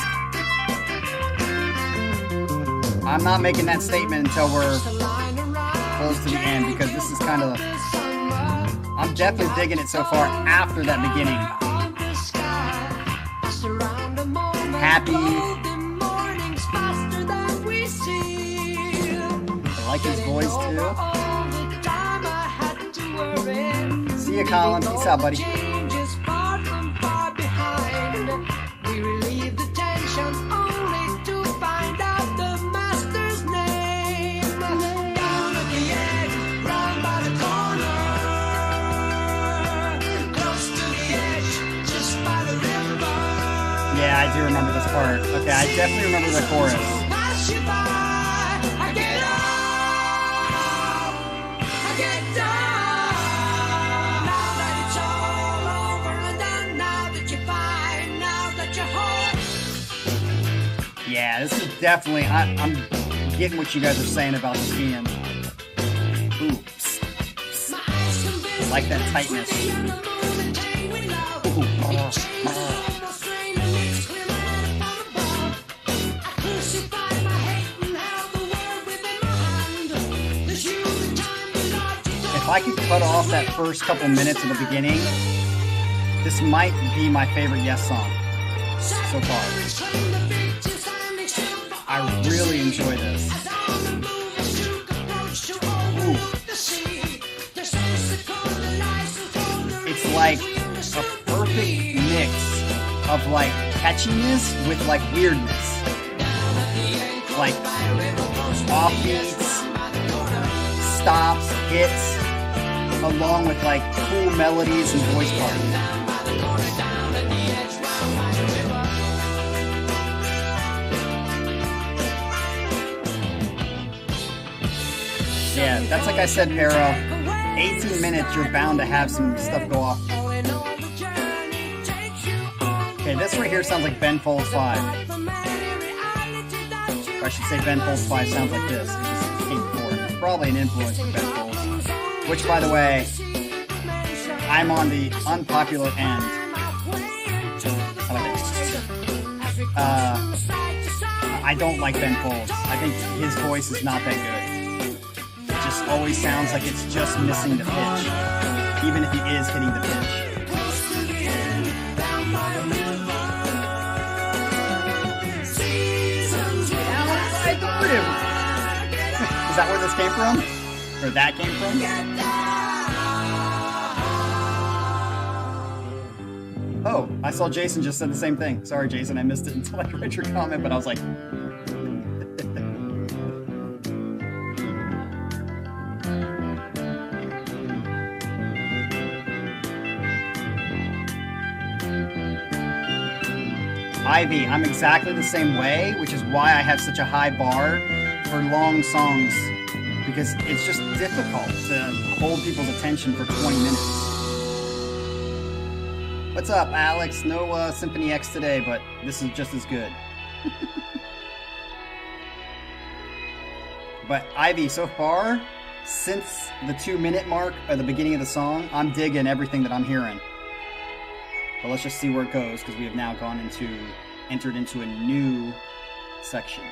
I'm not making that statement until we're close to the end, because this is kind of... I'm definitely digging it so far after that beginning. Happy. I like his voice too. See ya, Colin. Peace out, buddy. Yeah, I do remember this part. Okay, I definitely remember the chorus. Yeah, this is definitely, I'm getting what you guys are saying about this being. Oops. I like that tightness. If I could cut off that first couple minutes of the beginning, this might be my favorite Yes song so far. I really enjoy this. Ooh. It's like a perfect mix of like catchiness with like weirdness. Like offbeats, stops, hits. along with like cool melodies and voice parts. Yeah, that's like I said, Para. 18 minutes, you're bound to have some stuff go off. Okay, this right here sounds like Ben Folds 5. Or I should say Ben Folds 5 sounds like this. It just came before. It's probably an influence from Ben Folds. Which, by the way, I'm on the unpopular end. How about this? I don't like Ben Folds. I think his voice is not that good. It just always sounds like it's just missing the pitch, even if he is hitting the pitch. Is that where this came from? Or that came from? Oh, I saw Jason just said the same thing. Sorry, Jason, I missed it until I read your comment, but I was like... Ivy, I'm exactly the same way, which is why I have such a high bar for long songs, because it's just difficult to hold people's attention for 20 minutes. What's up, Alex? No Symphony X today, but this is just as good. But Ivy, so far, since the 2-minute mark at the beginning of the song, I'm digging everything that I'm hearing. But let's just see where it goes, because we have now entered into a new section.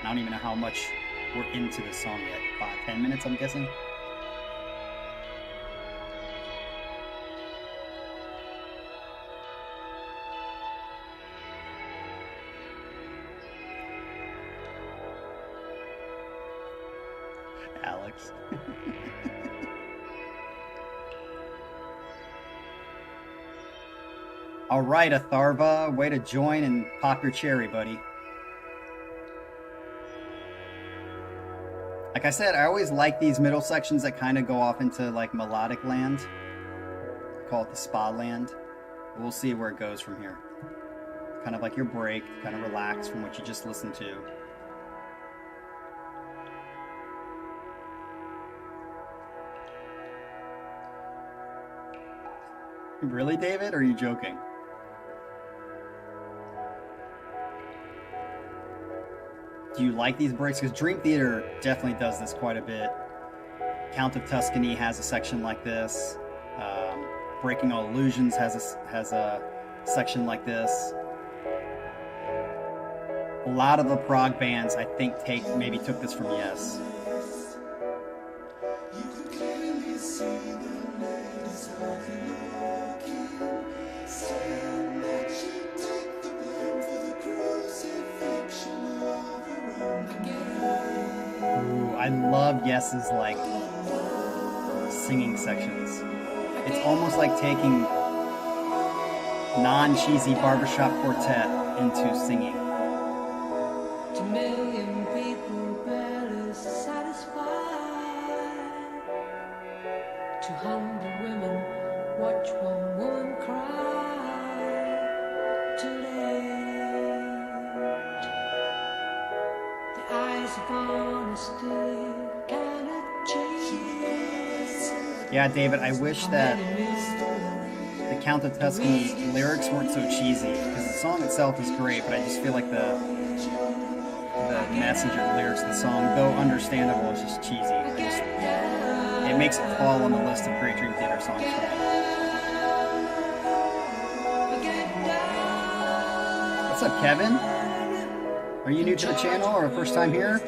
I don't even know how much we're into this song yet. 10 minutes, I'm guessing. Alex. All right, Atharva, way to join and pop your cherry, buddy. Like I said, I always like these middle sections that kind of go off into like melodic land. Call it the spa land. We'll see where it goes from here. Kind of like your break, kind of relax from what you just listened to. Really, David? Or are you joking? Do you like these breaks? Because Dream Theater definitely does this quite a bit. Count of Tuscany has a section like this. Breaking All Illusions has a section like this. A lot of the prog bands, I think, maybe took this from Yes. I love Yes's like singing sections. It's almost like taking non-cheesy barbershop quartet into singing. To million people barely satisfied. 200 women watch one woman cry. Too late. The eyes of honesty cannot change. Yeah, David, I wish that the Count of Tuscany's lyrics weren't so cheesy, because the song itself is great, but I just feel like the message or lyrics of the song, though understandable, is just cheesy. It makes it fall on the list of great Dream Theater songs for me. What's up, Kevin? Are you new to the channel or first time here? I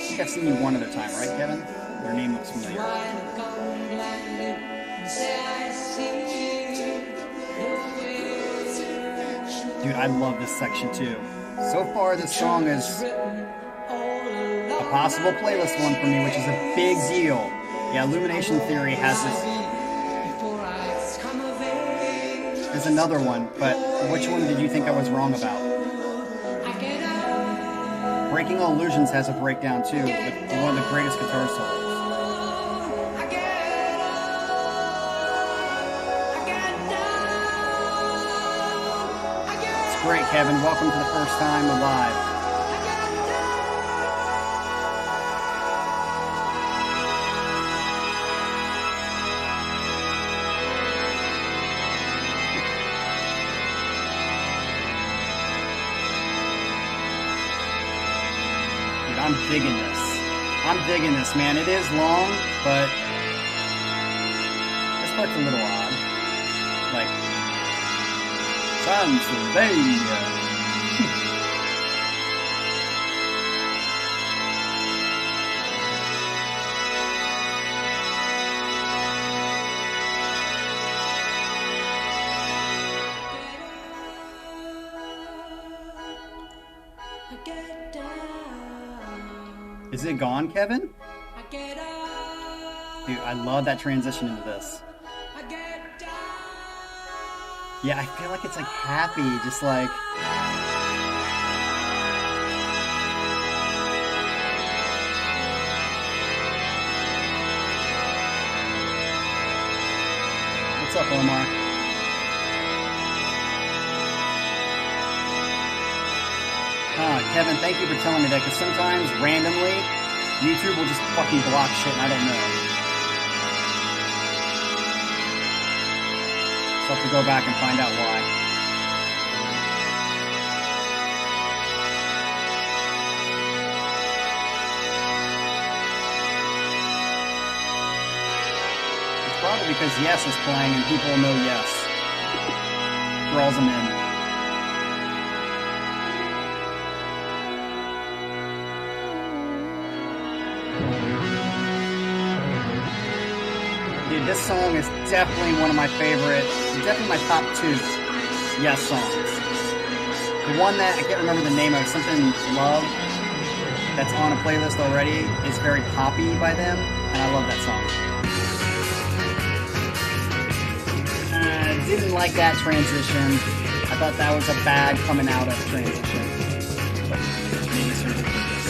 think I've seen you one other time, right, Kevin? Your name looks familiar. Dude, I love this section too. So far, this song is a possible playlist one for me, which is a big deal. Yeah, Illumination Theory has this. There's another one, but which one did you think I was wrong about? Breaking All Illusions has a breakdown too, with one of the greatest guitar solos. Great, Kevin. Welcome to the first time alive. Dude, I'm digging this. I'm digging this, man. It is long, but this part's a little odd. Like, Transylvania. Get down. Is it gone, Kevin? I get up. Dude, I love that transition into this. I get down. Yeah, I feel like it's like happy, just like... What's up, Omar? Kevin, thank you for telling me that, because sometimes, randomly, YouTube will just fucking block shit and I don't know. So I have to go back and find out why. It's probably because Yes is playing and people know Yes. Draws them in. Dude, this song is definitely one of my favorite, definitely my top 2 Yes songs. The one that I can't remember the name of, something Love, that's on a playlist already, is very poppy by them, and I love that song. Didn't like that transition. I thought that was a bad coming out of transition. But maybe serves a purpose.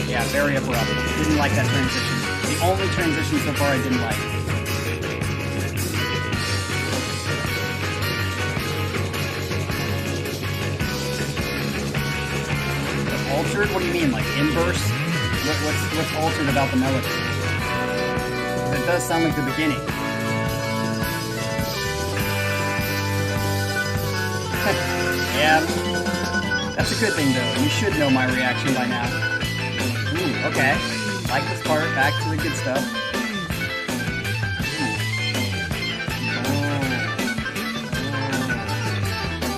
Yeah, very abrupt. Didn't like that transition. The only transition so far I didn't like. Altered? What do you mean? Like inverse? What's altered about the melody? It does sound like the beginning. Yeah. That's a good thing though. You should know my reaction by now. Ooh, okay. Like this part. Back to the good stuff.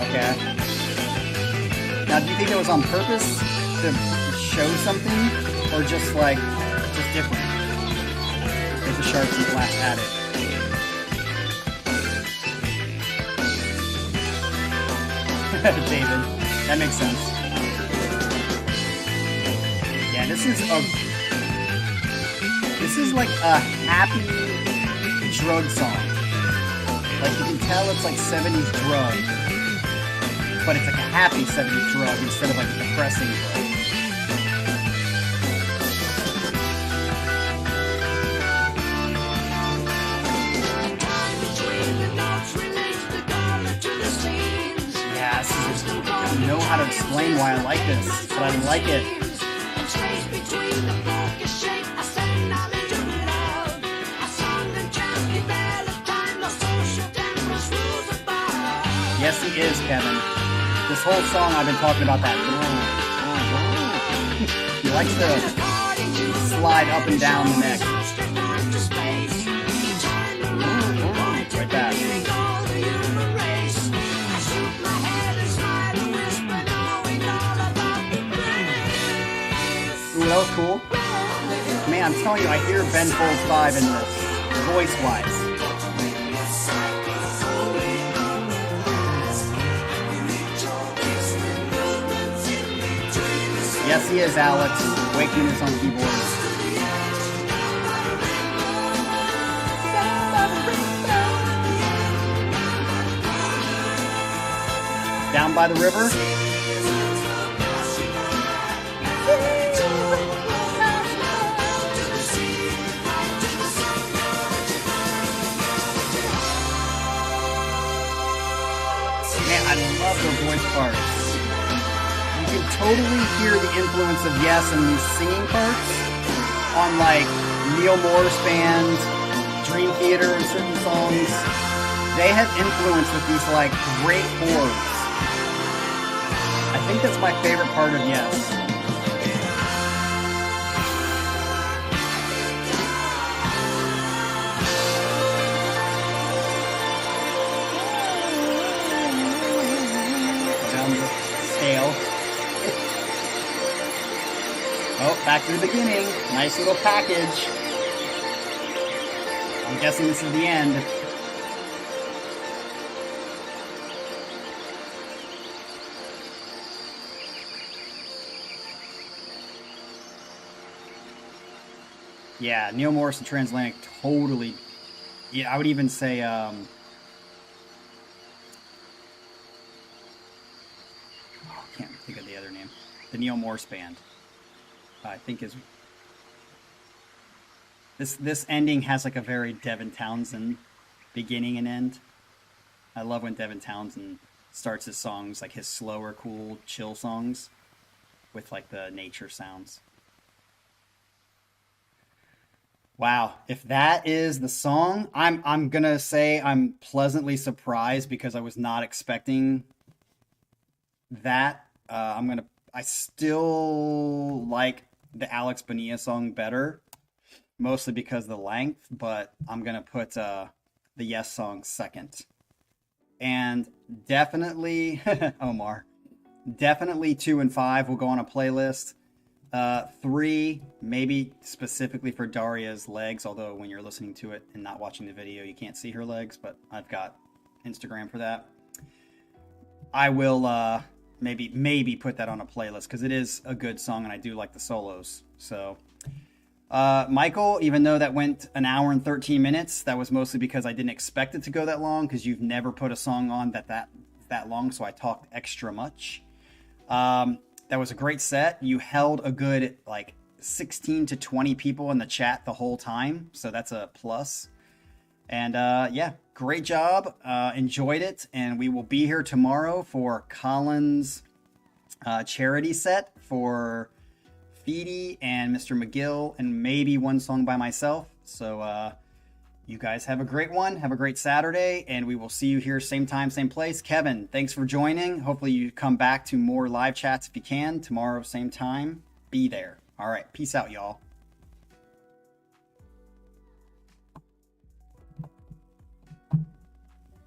Okay. Now, do you think it was on purpose to show something, or just like, just different? There's a sharps and flats added. David, that makes sense. Yeah, this is like a happy drug song. Like you can tell it's like 70s drug, but it's like a happy 70s drug instead of like a depressing drug. Yeah, this is, I don't know how to explain why I like this, but I like it. Yes, he is, Kevin. This whole song I've been talking about that. He likes to slide up and down the neck. Like that. Ooh, that was cool. Man, I'm telling you, I hear Ben Folds 5 in this, voice-wise. Yes, he is, Alex. Waking us on keyboards. Down by the river. Man, I love their voice parts. You can totally hear the influence of Yes in these singing parts on like Neil Morse Band, Dream Theater, and certain songs. They have influence with these like great chords. I think that's my favorite part of Yes. Scale. Oh, back to the beginning. Nice little package. I'm guessing this is the end. Yeah, Neil Morse and Transatlantic totally. Yeah, I would even say can't think of the other name. The Neil Morse Band, I think is. This ending has like a very Devin Townsend beginning and end. I love when Devin Townsend starts his songs, like his slower, cool, chill songs, with like the nature sounds. Wow, if that is the song, I'm gonna say I'm pleasantly surprised because I was not expecting that. I still like the Alex Bonilla song better, mostly because of the length, but I'm gonna put the Yes song second. And definitely, Omar, definitely 2 and 5 will go on a playlist. 3, maybe specifically for Daria's legs, although when you're listening to it and not watching the video, you can't see her legs, but I've got Instagram for that. I will maybe put that on a playlist because it is a good song and I do like the solos. So Michael, even though that went an hour and 13 minutes, that was mostly because I didn't expect it to go that long because you've never put a song on that long, so I talked extra much. That was a great set. You held a good like 16 to 20 people in the chat the whole time, so that's a plus. And yeah, great job. Enjoyed it. And we will be here tomorrow for Colin's charity set for Feedy and Mr. McGill, and maybe one song by myself. So you guys have a great one. Have a great Saturday, and we will see you here same time, same place. Kevin, thanks for joining. Hopefully you come back to more live chats if you can. Tomorrow, same time. Be there. All right. Peace out, y'all.